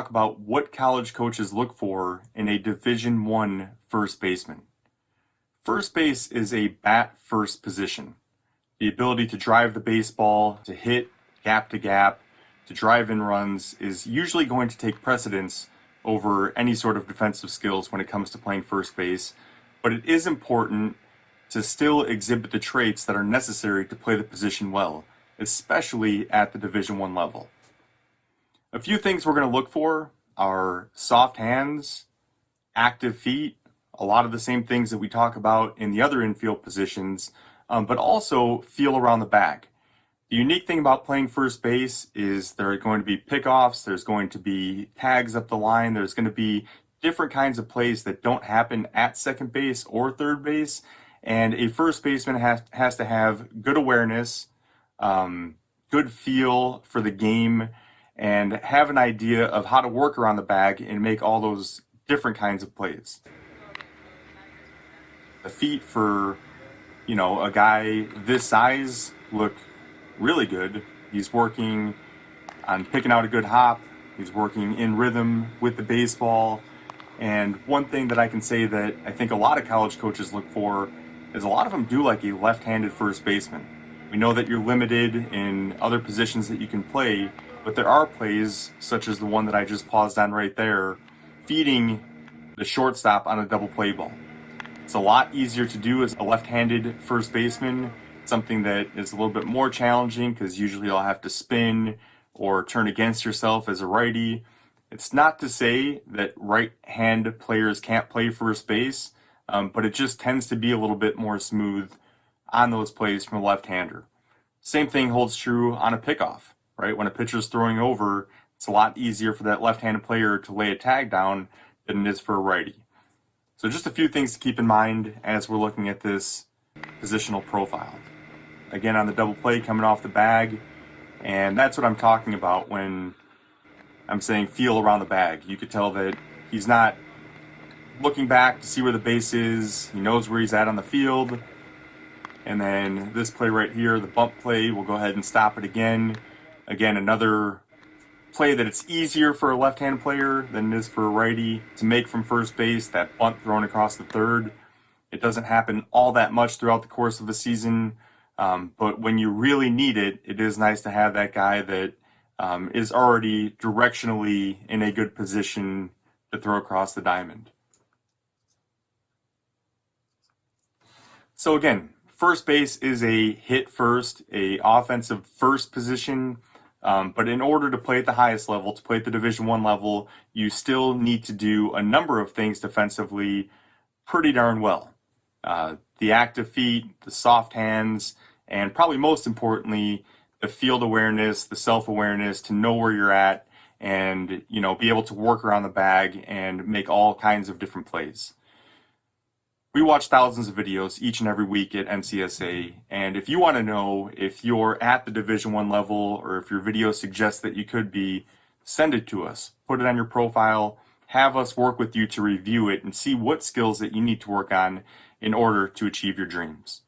Talk about what college coaches look for in a Division I first baseman. First base is a bat-first position. The ability to drive the baseball, to hit gap to gap, to drive in runs is usually going to take precedence over any sort of defensive skills when it comes to playing first base, but it is important to still exhibit the traits that are necessary to play the position well, especially at the Division I level. A few things we're going to look for are soft hands, active feet, a lot of the same things that we talk about in the other infield positions, but also feel around the bag. The unique thing about playing first base is there are going to be pickoffs, there's going to be tags up the line, there's going to be different kinds of plays that don't happen at second base or third base, and a first baseman has to have good awareness, good feel for the game, and have an idea of how to work around the bag and make all those different kinds of plays. The feet for, a guy this size look really good. He's working on picking out a good hop. He's working in rhythm with the baseball. And one thing that I can say that I think a lot of college coaches look for is a lot of them do like a left-handed first baseman. We know that you're limited in other positions that you can play, but there are plays, such as the one that I just paused on right there, feeding the shortstop on a double play ball. It's a lot easier to do as a left-handed first baseman, something that is a little bit more challenging because usually you'll have to spin or turn against yourself as a righty. It's not to say that right-hand players can't play first base, but it just tends to be a little bit more smooth on those plays from a left-hander. Same thing holds true on a pickoff. Right? When a pitcher's throwing over, it's a lot easier for that left-handed player to lay a tag down than it is for a righty. So just a few things to keep in mind as we're looking at this positional profile. Again, on the double play coming off the bag, and that's what I'm talking about when I'm saying feel around the bag. You could tell that he's not looking back to see where the base is. He knows where he's at on the field. And then this play right here, the bump play, we'll go ahead and stop it again. Again, another play that it's easier for a left-hand player than it is for a righty to make from first base, that bunt thrown across the third. It doesn't happen all that much throughout the course of a season, but when you really need it, it is nice to have that guy that is already directionally in a good position to throw across the diamond. So again, first base is a hit first, a offensive first position. But in order to play at the highest level, to play at the Division I level, you still need to do a number of things defensively pretty darn well. The active feet, the soft hands, and probably most importantly, the field awareness, the self-awareness to know where you're at and, be able to work around the bag and make all kinds of different plays. We watch thousands of videos each and every week at NCSA, and if you want to know if you're at the Division I level or if your video suggests that you could be, send it to us. Put it on your profile, have us work with you to review it and see what skills that you need to work on in order to achieve your dreams.